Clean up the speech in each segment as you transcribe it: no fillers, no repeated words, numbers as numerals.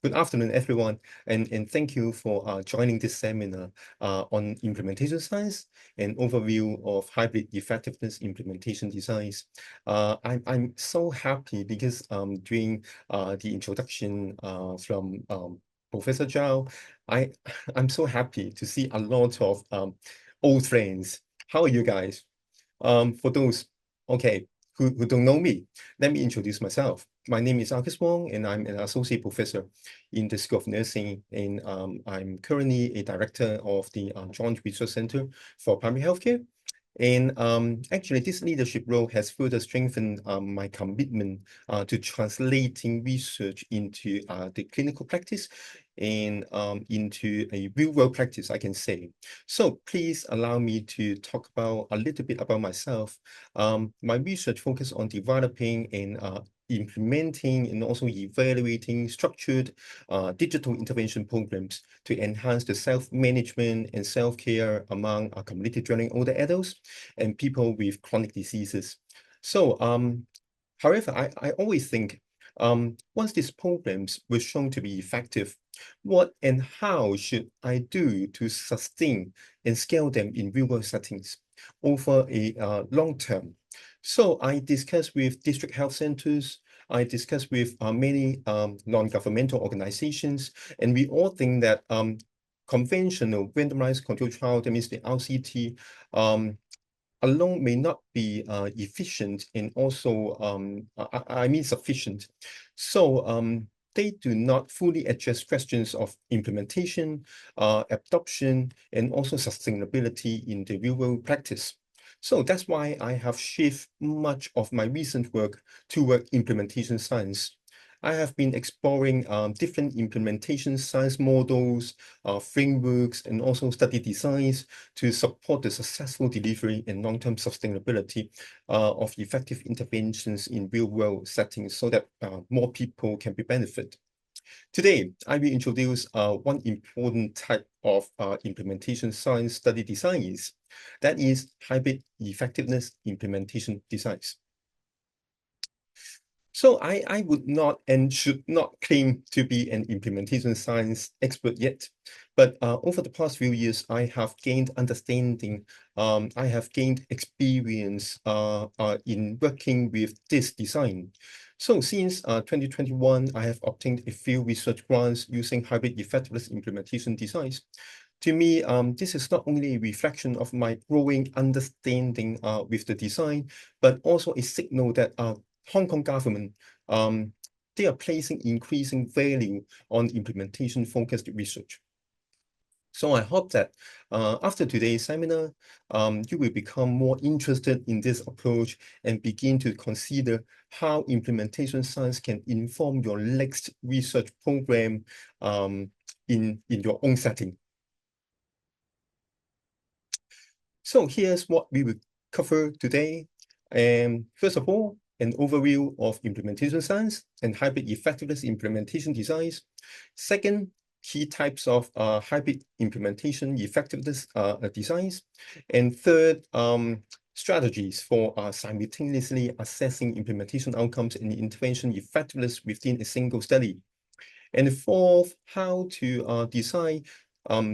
Good afternoon, everyone, and thank you for joining this seminar on implementation science and overview of hybrid effectiveness implementation designs. I'm so happy because during the introduction from Professor Zhao, I I'm so happy to see a lot of old friends. How are you guys? For those, okay, who don't know me, let me introduce myself. My name is Arkers Wong, and I'm an associate professor in the School of Nursing, and I'm currently a director of the Joint Research Center for Primary Healthcare. And actually, this leadership role has further strengthened my commitment to translating research into the clinical practice and into a real-world practice, I can say. So please allow me to talk about a little bit about myself. My research focus on developing and implementing and also evaluating structured digital intervention programs to enhance the self-management and self-care among community dwelling older adults and people with chronic diseases. So, however, I always think once these programs were shown to be effective, what and how should I do to sustain and scale them in real-world settings over a long term? So I discussed with district health centers, I discussed with many non-governmental organizations, and we all think that conventional randomized control trial, that means the RCT, alone may not be efficient and also, I mean, sufficient. So they do not fully address questions of implementation, adoption, and also sustainability in the real-world practice. So that's why I have shifted much of my recent work toward implementation science. I have been exploring different implementation science models, frameworks, and also study designs to support the successful delivery and long-term sustainability of effective interventions in real-world settings so that more people can be benefited. Today, I will introduce one important type of implementation science study designs, that is hybrid effectiveness implementation designs. So I would not and should not claim to be an implementation science expert yet, but over the past few years, I have gained understanding, I have gained experience in working with this design. So since 2021, I have obtained a few research grants using hybrid effectiveness implementation designs. To me, this is not only a reflection of my growing understanding with the design, but also a signal that Hong Kong government, they are placing increasing value on implementation-focused research. So I hope that after today's seminar, you will become more interested in this approach and begin to consider how implementation science can inform your next research program in your own setting. So here's what we will cover today. First of all, an overview of implementation science and hybrid effectiveness implementation designs. Second, key types of hybrid implementation effectiveness designs. And third, strategies for simultaneously assessing implementation outcomes and intervention effectiveness within a single study. And fourth, how to design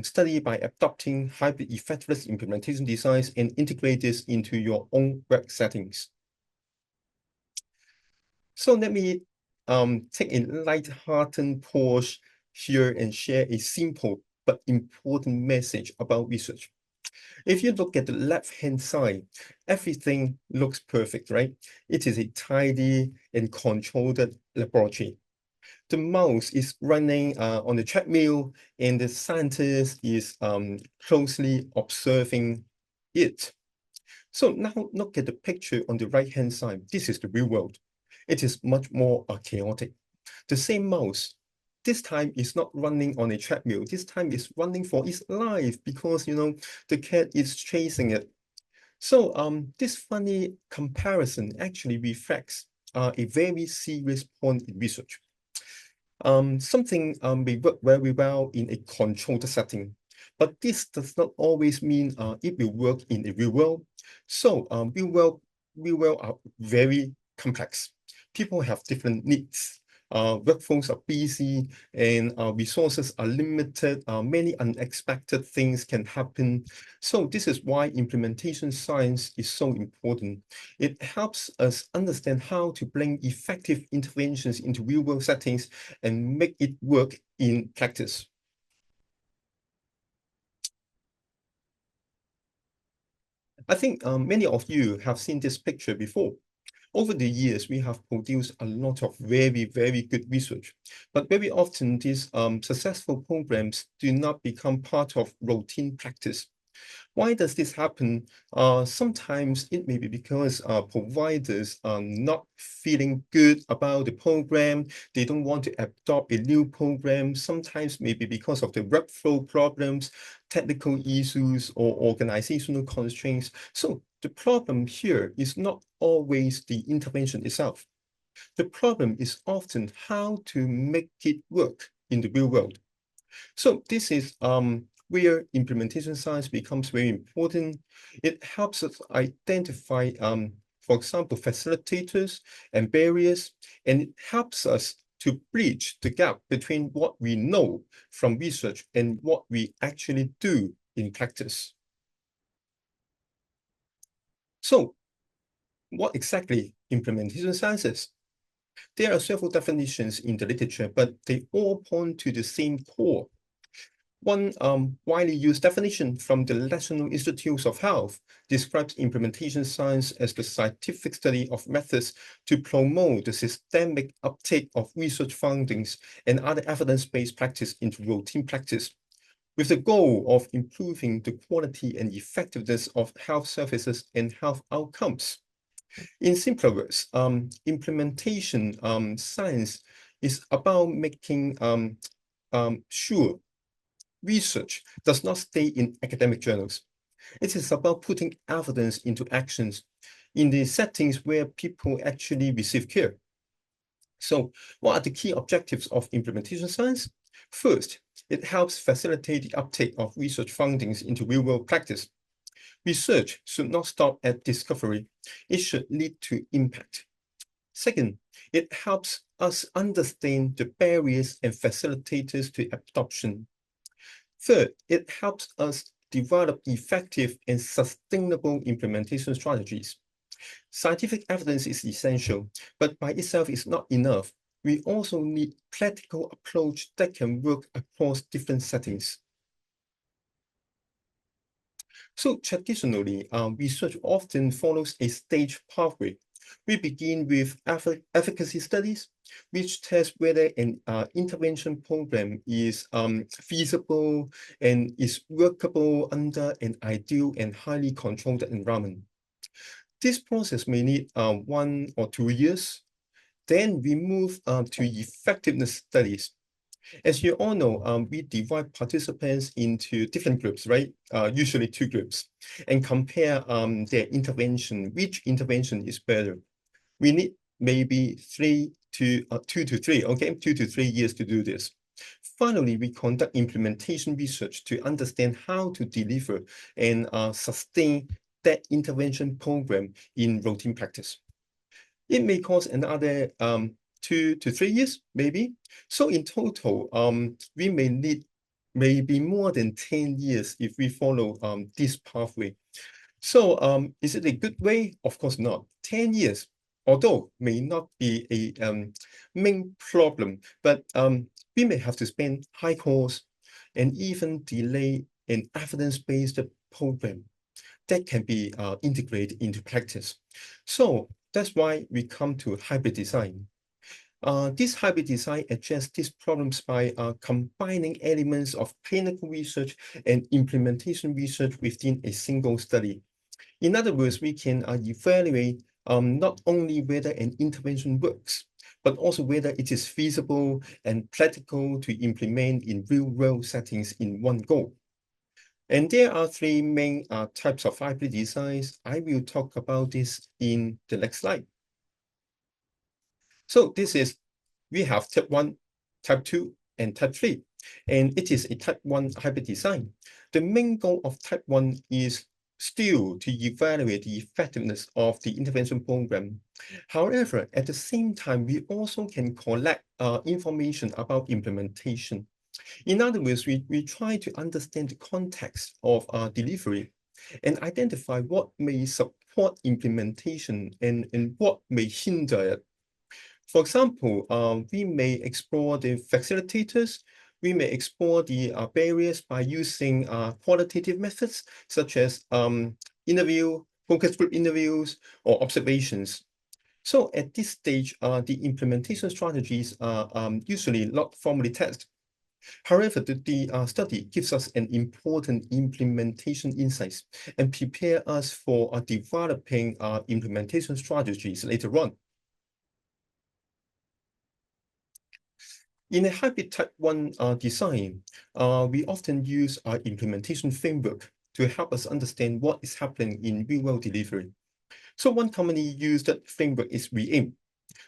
study by adopting hybrid effectiveness implementation designs and integrate this into your own work settings. So let me take a light-hearted pause here and share a simple but important message about research. If you look at the left-hand side, everything looks perfect, right? It is a tidy and controlled laboratory. The mouse is running on the treadmill and the scientist is closely observing it. So now look at the picture on the right-hand side. This is the real world. It is much more chaotic. The same mouse, this time is not running on a treadmill. This time is running for its life because, the cat is chasing it. So this funny comparison actually reflects a very serious point in research. Something may work very well in a controlled setting, but this does not always mean it will work in a real world. So real world are very complex. People have different needs. workflows are busy, and resources are limited. Many unexpected things can happen. So this is why implementation science is so important. It helps us understand how to bring effective interventions into real-world settings and make it work in practice. I think many of you have seen this picture before. Over the years, we have produced a lot of very, very good research, but very often these successful programs do not become part of routine practice. Why does this happen? Sometimes it may be because providers are not feeling good about the program. They don't want to adopt a new program. Sometimes maybe because of the workflow problems, technical issues, or organizational constraints. So the problem here is not always the intervention itself. The problem is often how to make it work in the real world. So this is where implementation science becomes very important. It helps us identify, for example, facilitators and barriers, and it helps us to bridge the gap between what we know from research and what we actually do in practice. So what exactly implementation science is? There are several definitions in the literature, but they all point to the same core. One widely used definition from the National Institutes of Health describes implementation science as the scientific study of methods to promote the systemic uptake of research findings and other evidence-based practice into routine practice, with the goal of improving the quality and effectiveness of health services and health outcomes. In simpler words, implementation science is about making sure research does not stay in academic journals. It is about putting evidence into actions in the settings where people actually receive care. So what are the key objectives of implementation science? First, it helps facilitate the uptake of research findings into real-world practice. Research should not stop at discovery. It should lead to impact. Second, it helps us understand the barriers and facilitators to adoption. Third, it helps us develop effective and sustainable implementation strategies. Scientific evidence is essential, but by itself is not enough. We also need practical approach that can work across different settings. So traditionally, research often follows a staged pathway. We begin with efficacy studies, which test whether an intervention program is feasible and is workable under an ideal and highly controlled environment. This process may need 1 or 2 years. Then we move to effectiveness studies. As you all know, we divide participants into different groups, right? Usually 2 groups, and compare their intervention, which intervention is better. We need maybe 2 to 3, okay? 2 to 3 years to do this. Finally, we conduct implementation research to understand how to deliver and sustain that intervention program in routine practice. It may cost another 2 to 3 years, maybe. So in total, we may need maybe more than 10 years if we follow this pathway. So is it a good way? Of course not. 10 years, although may not be a main problem, but we may have to spend high costs and even delay an evidence-based program that can be integrated into practice. So that's why we come to hybrid design. This hybrid design addresses these problems by combining elements of clinical research and implementation research within a single study. In other words, we can evaluate not only whether an intervention works, but also whether it is feasible and practical to implement in real-world settings in one go. And there are 3 main types of hybrid designs. I will talk about this in the next slide. So we have type 1, type 2, and type 3, and it is a type 1 hybrid design. The main goal of type 1 is still to evaluate the effectiveness of the intervention program. However, at the same time, we also can collect information about implementation. In other words, we try to understand the context of delivery and identify what may support implementation and what may hinder it. For example, we may explore the facilitators, we may explore the barriers by using qualitative methods such as interview, focus group interviews, or observations. So at this stage, the implementation strategies are usually not formally tested. However, the study gives us an important implementation insights and prepare us for developing implementation strategies later on. In a hybrid type 1 design, we often use our implementation framework to help us understand what is happening in real-world delivery. So one commonly used framework is WeAIM.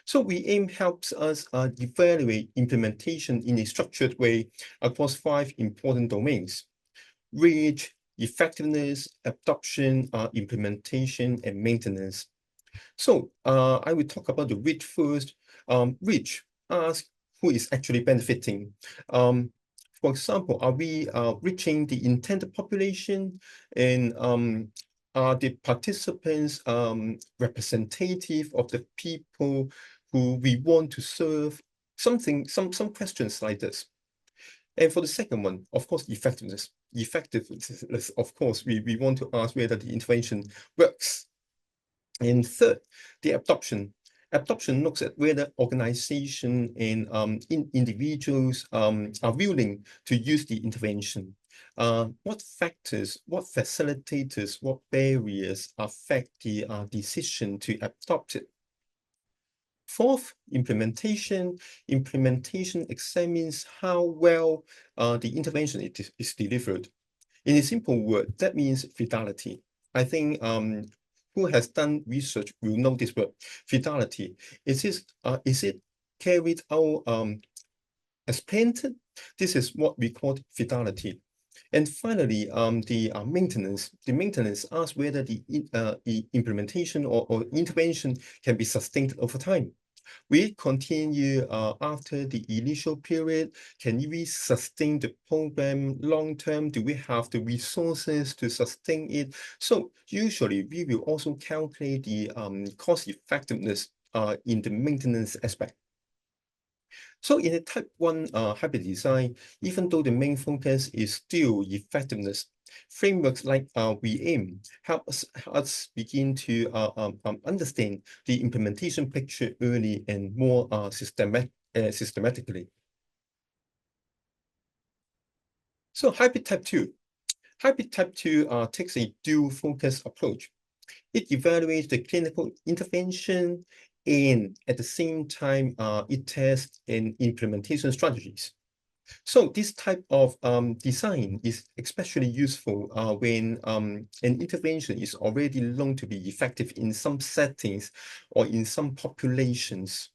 So WeAIM helps us evaluate implementation in a structured way across 5 important domains: reach, effectiveness, adoption, implementation, and maintenance. So I will talk about the reach first. Reach asks who is actually benefiting. For example, are we reaching the intended population, and are the participants representative of the people who we want to serve? Some questions like this. And for the second one, of course, effectiveness. Effectiveness, of course, we want to ask whether the intervention works. And third, the adoption. Adoption looks at whether organization and individuals are willing to use the intervention. What factors, what facilitators, what barriers affect the decision to adopt it? Fourth, implementation. Implementation examines how well the intervention is delivered. In a simple word, that means fidelity. I think who has done research will know this word, fidelity. Is it carried out as planned? This is what we call fidelity. And finally, the maintenance. The maintenance asks whether the implementation or intervention can be sustained over time. We continue after the initial period. Can we sustain the program long term? Do we have the resources to sustain it? So usually we will also calculate the cost effectiveness in the maintenance aspect. So in a type 1 hybrid design, even though the main focus is still effectiveness, frameworks like WeAIM help us begin to understand the implementation picture early and more systematically. So hybrid type 2. Hybrid type 2 takes a dual focus approach. It evaluates the clinical intervention and at the same time, it tests and implementation strategies. So this type of design is especially useful when an intervention is already known to be effective in some settings or in some populations.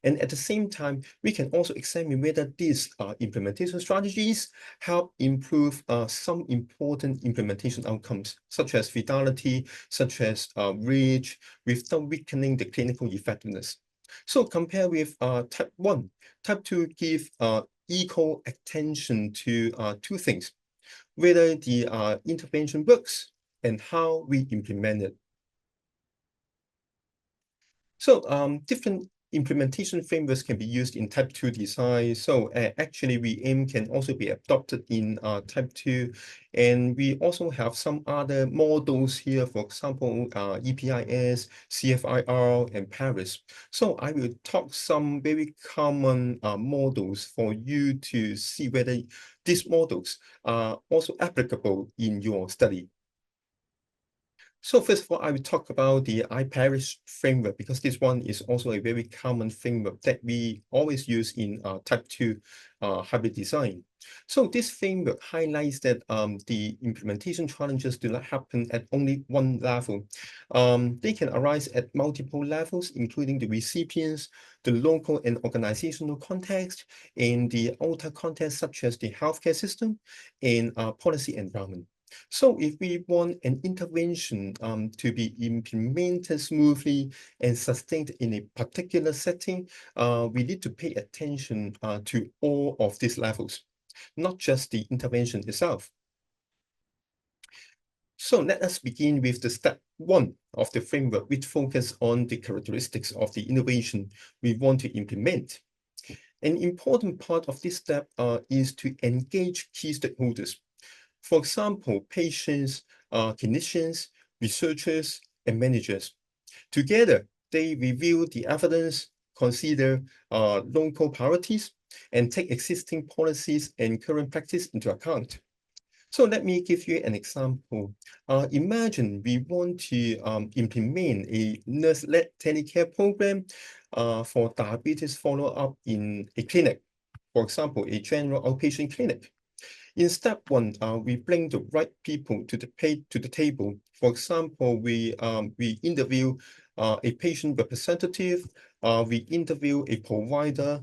And at the same time, we can also examine whether these implementation strategies help improve some important implementation outcomes, such as fidelity, such as reach, without weakening the clinical effectiveness. So compare with type 1. Type 2 give equal attention to 2 things: whether the intervention works and how we implement it. So different implementation frameworks can be used in type 2 design. So actually, WeAIM can also be adopted in type 2. And we also have some other models here, for example, EPIS, CFIR, and Paris. So I will talk some very common models for you to see whether these models are also applicable in your study. So first of all, I will talk about the iParish framework because this one is also a very common framework that we always use in type 2 hybrid design. So this framework highlights that the implementation challenges do not happen at only one level. They can arise at multiple levels, including the recipients, the local and organizational context, and the outer context such as the healthcare system and policy environment. So if we want an intervention to be implemented smoothly and sustained in a particular setting, we need to pay attention to all of these levels, not just the intervention itself. So let us begin with the step 1 of the framework, which focuses on the characteristics of the innovation we want to implement. An important part of this step is to engage key stakeholders. For example, patients, clinicians, researchers, and managers. Together, they review the evidence, consider local priorities, and take existing policies and current practice into account. So let me give you an example. Imagine we want to implement a nurse-led telecare program for diabetes follow-up in a clinic, for example, a general outpatient clinic. In step 1, we bring the right people to the table. For example, we interview a patient representative, we interview a provider,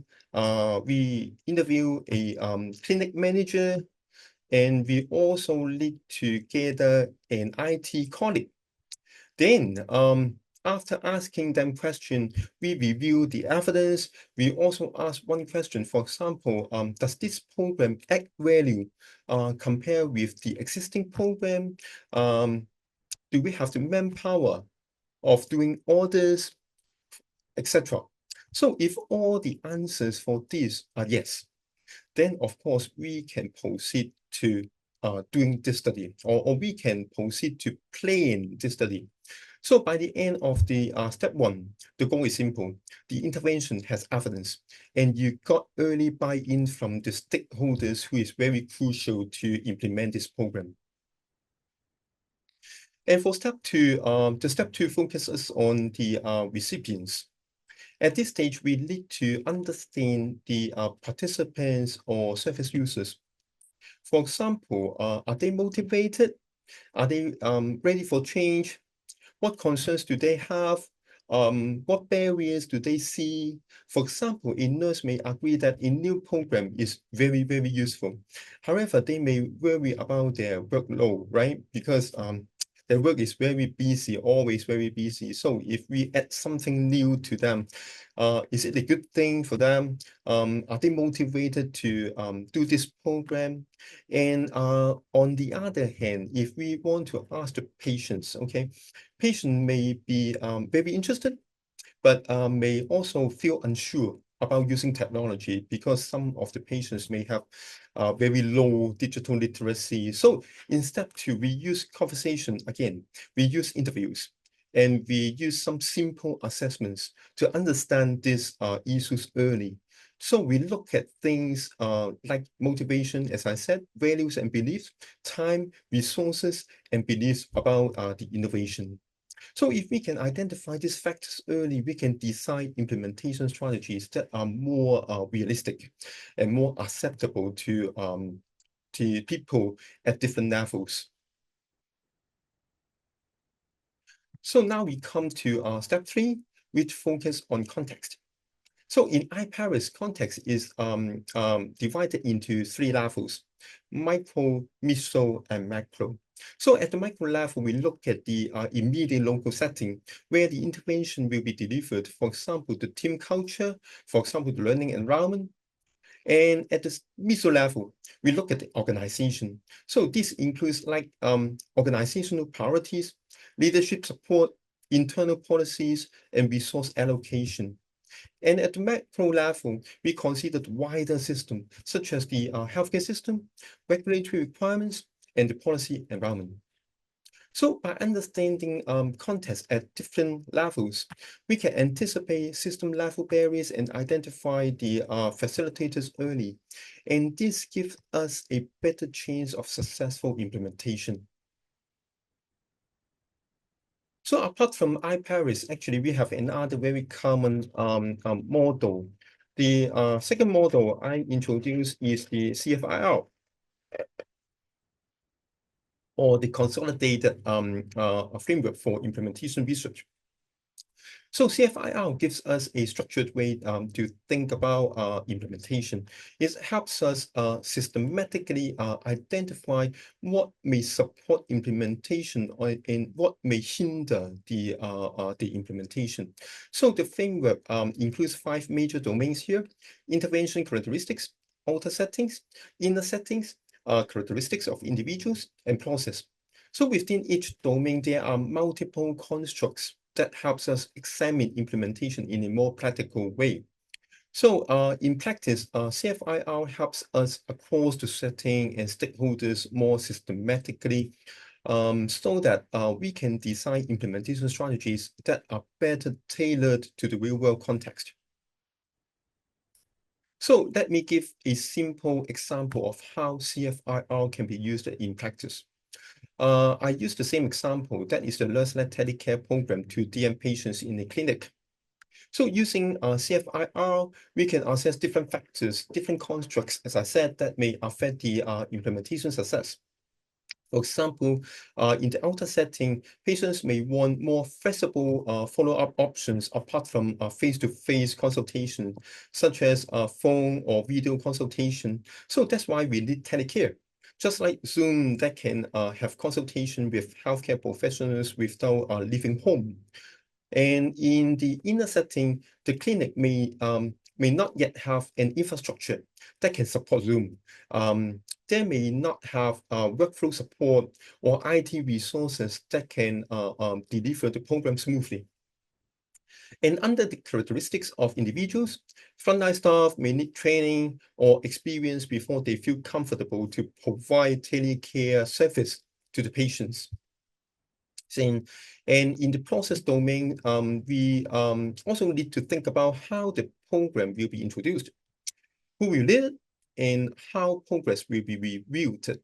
we interview a clinic manager, and we also need to gather an IT colleague. Then, after asking them questions, we review the evidence. We also ask one question. For example, does this program add value compared with the existing program? Do we have the manpower of doing orders, etc.? So if all the answers for this are yes, then of course we can proceed to doing this study, or we can proceed to plan this study. So by the end of the step 1, the goal is simple. The intervention has evidence, and you got early buy-in from the stakeholders, who is very crucial to implement this program. And for step 2, the step 2 focuses on the recipients. At this stage, we need to understand the participants or service users. For example, are they motivated? Are they ready for change? What concerns do they have? What barriers do they see? For example, a nurse may agree that a new program is very, very useful. However, they may worry about their workload, right? Because their work is very busy, always very busy. So if we add something new to them, is it a good thing for them? Are they motivated to do this program? And on the other hand, if we want to ask the patients, okay, patient may be very interested, but may also feel unsure about using technology, because some of the patients may have very low digital literacy. So in step 2, we use conversation again, we use interviews, and we use some simple assessments to understand these issues early. So we look at things like motivation, as I said, values and beliefs, time, resources, and beliefs about the innovation. So if we can identify these factors early, we can design implementation strategies that are more realistic and more acceptable to people at different levels. So now we come to step 3, which focus on context. So in iParis, context is divided into 3 levels: micro, meso, and macro. So at the micro level, we look at the immediate local setting where the intervention will be delivered. For example, the team culture, for example, the learning environment. And at the meso level, we look at the organization. So this includes like organizational priorities, leadership support, internal policies, and resource allocation. And at the macro level, we consider the wider system, such as the healthcare system, regulatory requirements, and the policy environment. So by understanding context at different levels, we can anticipate system-level barriers and identify the facilitators early. And this gives us a better chance of successful implementation. So apart from iParis, actually, we have another very common model. The second model I introduced is the CFIR, or the Consolidated Framework for Implementation Research. So CFIR gives us a structured way to think about implementation. It helps us systematically identify what may support implementation and what may hinder the implementation. So the framework includes 5 major domains here: intervention characteristics, outer settings, inner settings, characteristics of individuals, and process. So within each domain, there are multiple constructs that helps us examine implementation in a more practical way. So in practice, CFIR helps us across the setting and stakeholders more systematically so that we can design implementation strategies that are better tailored to the real-world context. So let me give a simple example of how CFIR can be used in practice. I use the same example, that is the nurse-led telecare program to DM patients in a clinic. So using CFIR, we can assess different factors, different constructs, as I said, that may affect the implementation success. For example, in the outer setting, patients may want more flexible follow-up options apart from face-to-face consultation, such as phone or video consultation. So that's why we need telecare. Just like Zoom that can have consultation with healthcare professionals without leaving home. And in the inner setting, the clinic may not yet have an infrastructure that can support Zoom. They may not have workflow support or IT resources that can deliver the program smoothly. And under the characteristics of individuals, frontline staff may need training or experience before they feel comfortable to provide telecare service to the patients. And in the process domain, we also need to think about how the program will be introduced, who will lead it, and how progress will be reviewed.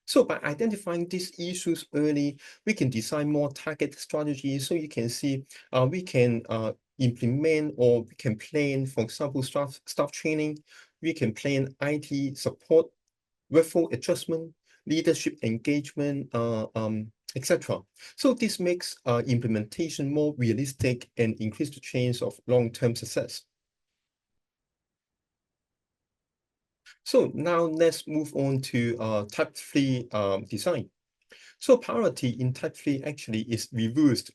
So by identifying these issues early, we can design more targeted strategies. So you can see we can implement or we can plan, for example, staff training, we can plan IT support, workflow adjustment, leadership engagement, etc. So this makes implementation more realistic and increase the chance of long-term success. So now let's move on to type 3 design. So priority in type 3 actually is reversed.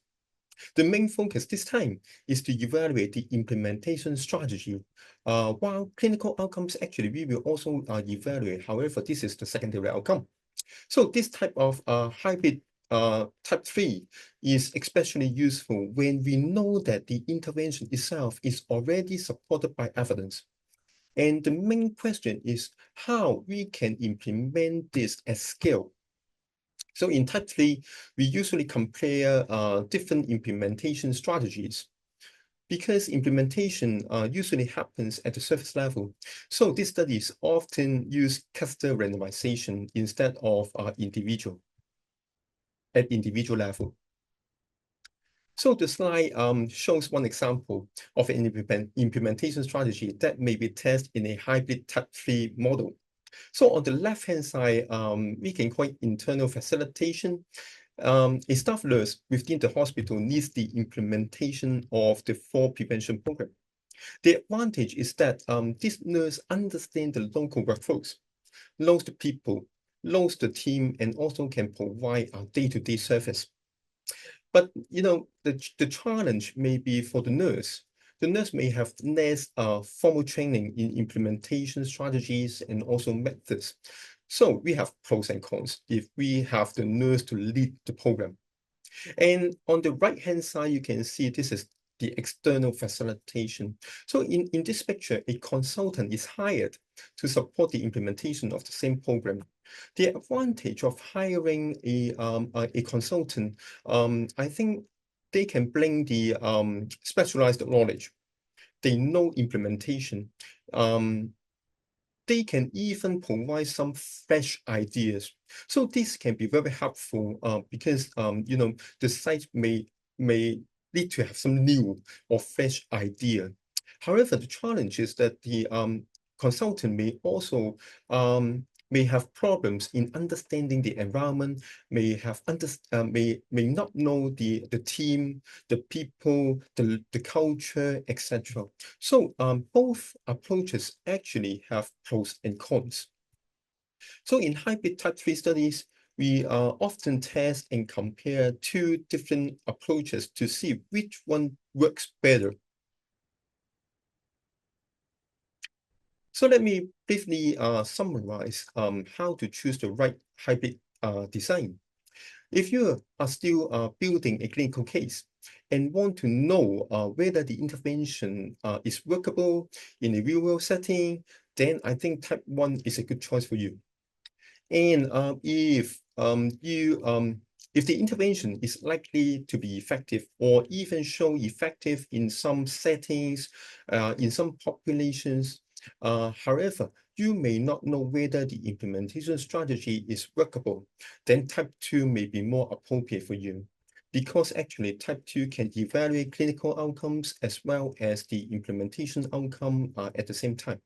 The main focus this time is to evaluate the implementation strategy, while clinical outcomes actually we will also evaluate. However, this is the secondary outcome. So this type of hybrid type 3 is especially useful when we know that the intervention itself is already supported by evidence. And the main question is how we can implement this at scale. So in type 3, we usually compare different implementation strategies because implementation usually happens at the surface level. So these studies often use cluster randomization instead of at individual level. So the slide shows one example of an implementation strategy that may be tested in a hybrid type 3 model. So on the left-hand side, we can call it internal facilitation. A staff nurse within the hospital needs the implementation of the fall prevention program. The advantage is that this nurse understands the local workflows, knows the people, knows the team, and also can provide a day-to-day service. But the challenge may be for the nurse. The nurse may have less formal training in implementation strategies and also methods. So we have pros and cons if we have the nurse to lead the program. And on the right-hand side, you can see this is the external facilitation. So in this picture, a consultant is hired to support the implementation of the same program. The advantage of hiring a consultant, I think they can bring the specialized knowledge. They know implementation. They can even provide some fresh ideas. So this can be very helpful because the site may need to have some new or fresh idea. However, the challenge is that the consultant may also may have problems in understanding the environment, may not know the team, the people, the culture, etc. So both approaches actually have pros and cons. So in hybrid type 3 studies, we often test and compare two different approaches to see which one works better. So let me briefly summarize how to choose the right hybrid design. If you are still building a clinical case and want to know whether the intervention is workable in a real-world setting, then I think type 1 is a good choice for you. And if the intervention is likely to be effective or even show effective in some settings, in some populations, however, you may not know whether the implementation strategy is workable, then type 2 may be more appropriate for you. Because actually type 2 can evaluate clinical outcomes as well as the implementation outcome at the same time.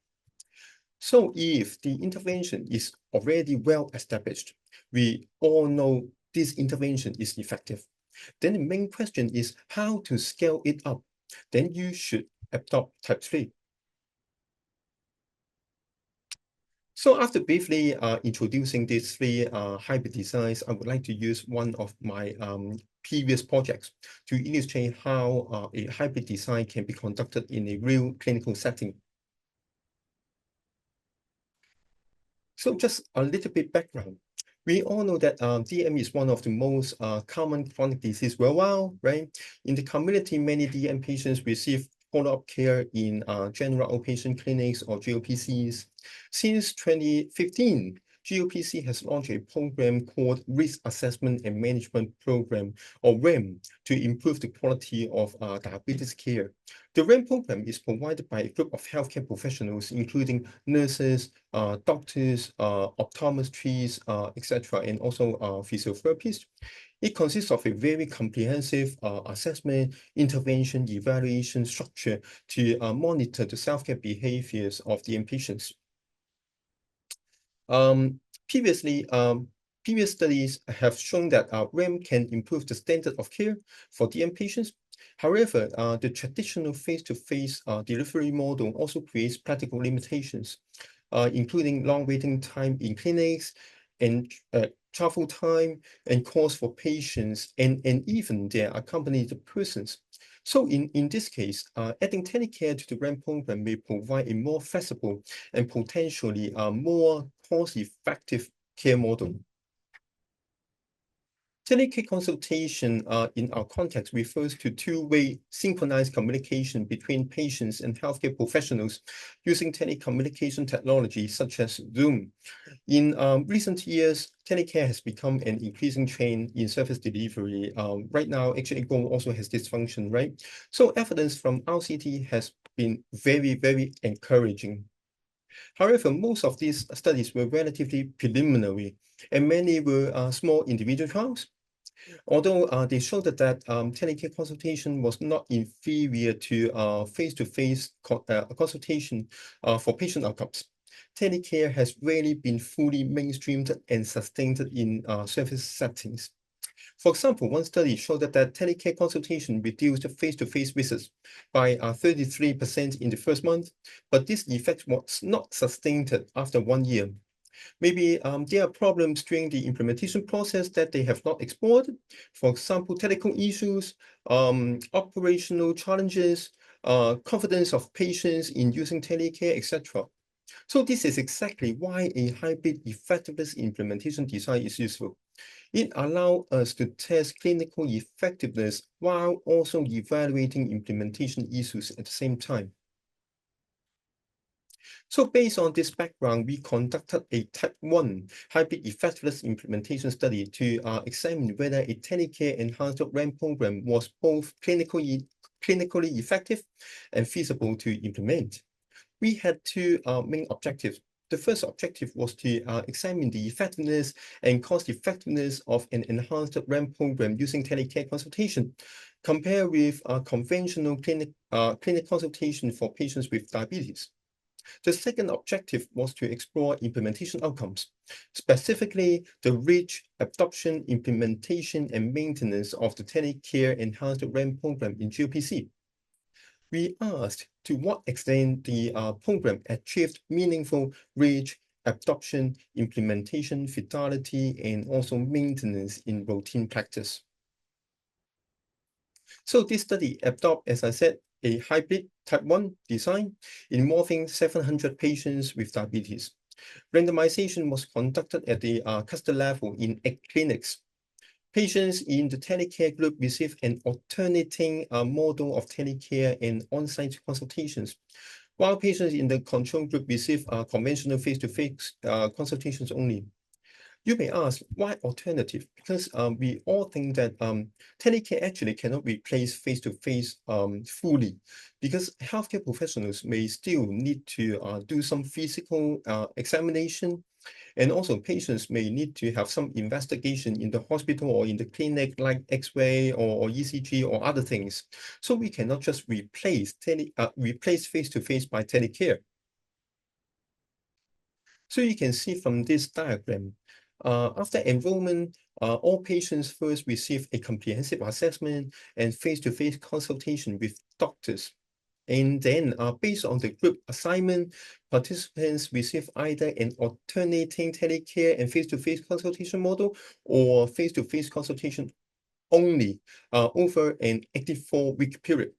So if the intervention is already well established, we all know this intervention is effective, then the main question is how to scale it up. Then you should adopt type 3. So after briefly introducing these three hybrid designs, I would like to use one of my previous projects to illustrate how a hybrid design can be conducted in a real clinical setting. So just a little bit background. We all know that DM is one of the most common chronic disease worldwide, right? In the community, many DM patients receive follow-up care in general outpatient clinics or GOPCs. Since 2015, GOPC has launched a program called Risk Assessment and Management Program, or RAM, to improve the quality of diabetes care. The RAM program is provided by a group of healthcare professionals, including nurses, doctors, optometrists, etc., and also physiotherapists. It consists of a very comprehensive assessment, intervention, evaluation structure to monitor the self-care behaviors of the patients. Um, previously, previous studies have shown that RAM can improve the standard of care for DM patients. However, the traditional face-to-face delivery model also creates practical limitations, including long waiting time in clinics and travel time and cost for patients and even their accompanied persons. So in this case, adding telecare to the RAM program may provide a more flexible and potentially more cost-effective care model. Telecare consultation in our context refers to two-way synchronized communication between patients and healthcare professionals using telecommunication technology such as Zoom. In recent years, telecare has become an increasing trend in service delivery. Right now, actually, Go also has this function, right? So evidence from RCT has been very, very encouraging. However, most of these studies were relatively preliminary, and many were small individual trials. Although they showed that telecare consultation was not inferior to face-to-face consultation for patient outcomes. Telecare has rarely been fully mainstreamed and sustained in service settings. For example, one study showed that telecare consultation reduced face-to-face visits by 33% in the first month, but this effect was not sustained after 1 year. Maybe there are problems during the implementation process that they have not explored. For example, technical issues, operational challenges, confidence of patients in using telecare, etc. So this is exactly why a hybrid effectiveness implementation design is useful. It allows us to test clinical effectiveness while also evaluating implementation issues at the same time. So based on this background, we conducted a type 1 hybrid effectiveness implementation study to examine whether a telecare enhanced RAM program was both clinically effective and feasible to implement. We had two main objectives. The first objective was to examine the effectiveness and cost effectiveness of an enhanced RAM program using telecare consultation, compared with conventional clinic consultation for patients with diabetes. The second objective was to explore implementation outcomes, specifically the reach, adoption, implementation, and maintenance of the telecare enhanced RAMP program in GLPC. We asked to what extent the program achieved meaningful reach, adoption, implementation, fidelity, and also maintenance in routine practice. So this study adopted, as I said, a hybrid type 1 design involving 700 patients with diabetes. Randomization was conducted at the cluster level in 8 clinics. Patients in the telecare group received an alternating model of telecare and on-site consultations, while patients in the control group received conventional face-to-face consultations only. You may ask, why alternative? Because we all think that telecare actually cannot replace face-to-face fully, because healthcare professionals may still need to do some physical examination, and also patients may need to have some investigation in the hospital or in the clinic, like X-ray or ECG or other things. So we cannot just replace face-to-face by telecare. So you can see from this diagram, after enrollment, all patients first receive a comprehensive assessment and face-to-face consultation with doctors. And then, based on the group assignment, participants receive either an alternating telecare and face-to-face consultation model or face-to-face consultation only over an 84-week period.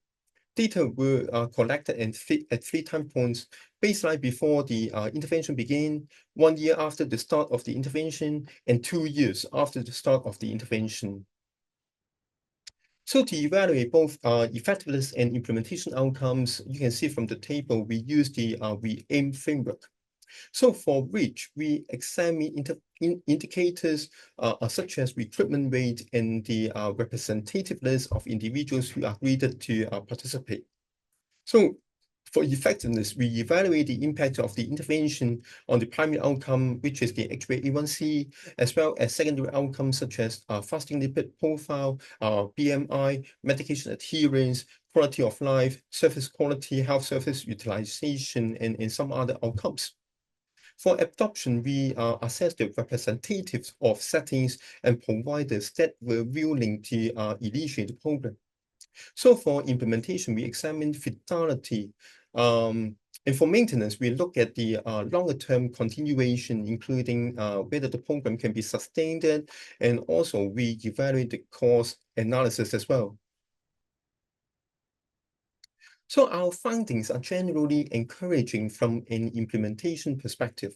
Data were collected at 3 time points: baseline before the intervention began, 1 year after the start of the intervention, and 2 years after the start of the intervention. So to evaluate both effectiveness and implementation outcomes, you can see from the table, we use the WE-AIM framework. So for reach, we examine indicators such as recruitment rate and the representativeness of individuals who are rated to participate. So for effectiveness, we evaluate the impact of the intervention on the primary outcome, which is the HbA1c, as well as secondary outcomes such as fasting lipid profile, BMI, medication adherence, quality of life, service quality, health service utilization, and some other outcomes. For adoption, we assess the representatives of settings and providers that were willing to initiate the program. So for implementation, we examine fidelity. And for maintenance, we look at the longer-term continuation, including whether the program can be sustained, and also we evaluate the cost analysis as well. So our findings are generally encouraging from an implementation perspective.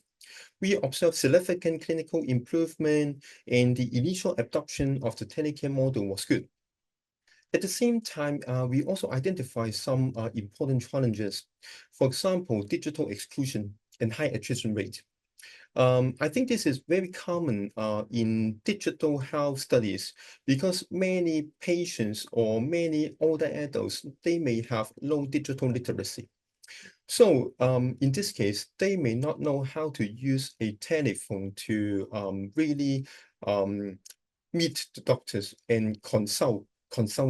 We observed significant clinical improvement, and the initial adoption of the telecare model was good. At the same time, we also identify some important challenges. For example, digital exclusion and high attrition rate. I think this is very common in digital health studies because many patients or many older adults, they may have low digital literacy. So in this case, they may not know how to use a telephone to really meet the doctors and consult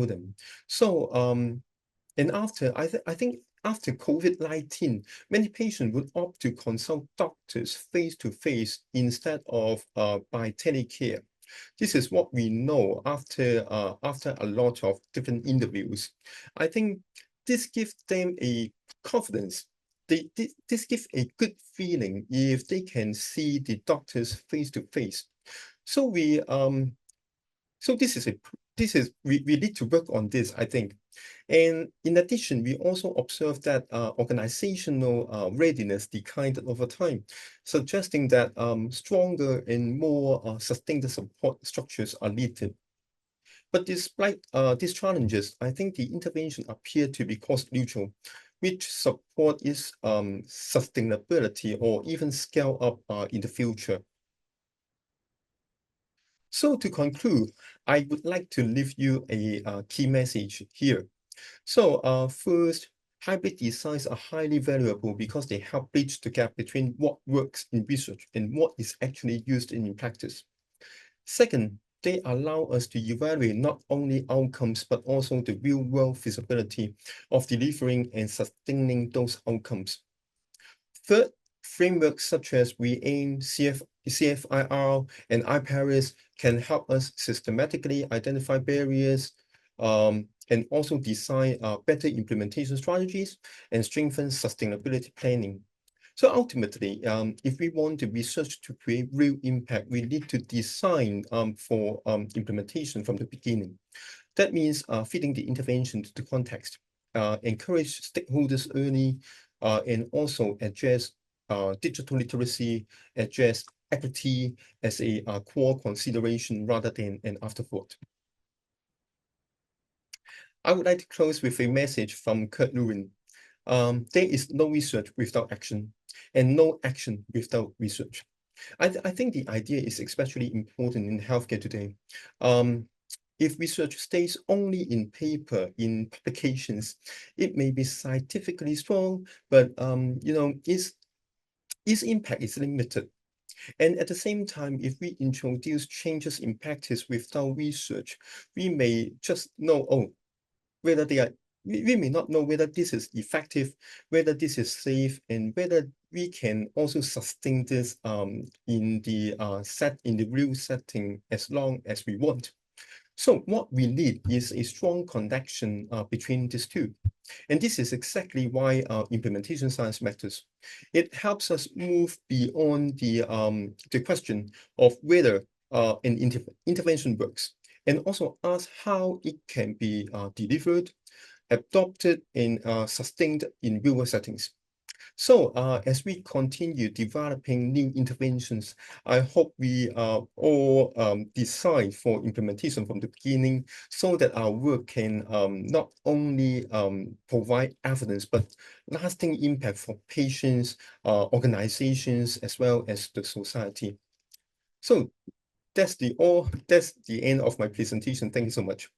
them. So and after I think after COVID-19, many patients would opt to consult doctors face-to-face instead of by telecare. This is what we know after a lot of different interviews. I think this gives them a confidence. This gives a good feeling if they can see the doctors face-to-face. So we need to work on this, I think. And in addition, we also observe that organizational readiness declined over time, suggesting that stronger and more sustained support structures are needed. But despite these challenges, I think the intervention appeared to be cost neutral, which support its sustainability or even scale up in the future. So to conclude, I would like to leave you a key message here. So first, hybrid designs are highly valuable because they help bridge the gap between what works in research and what is actually used in practice. Second, they allow us to evaluate not only outcomes, but also the real-world feasibility of delivering and sustaining those outcomes. Third, frameworks such as WeAIM, CFIR, and iParis can help us systematically identify barriers and also design better implementation strategies and strengthen sustainability planning. So ultimately, if we want the research to create real impact, we need to design for implementation from the beginning. That means fitting the intervention to the context, encourage stakeholders early, and also address digital literacy, address equity as a core consideration rather than an afterthought. I would like to close with a message from Kurt Lewin. There is no research without action, and no action without research. I think the idea is especially important in healthcare today. If research stays only in paper, in publications, it may be scientifically strong, but its impact is limited. And at the same time, if we introduce changes in practice without research, we may just know, whether they are, we may not know whether this is effective, whether this is safe, and whether we can also sustain this in the real setting as long as we want. So what we need is a strong connection between these two. And this is exactly why implementation science matters. It helps us move beyond the question of whether an intervention works, and also ask how it can be delivered, adopted, and sustained in real-world settings. So as we continue developing new interventions, I hope we all design for implementation from the beginning so that our work can not only provide evidence, but lasting impact for patients, organizations, as well as the society. So that's the end of my presentation. Thank you so much.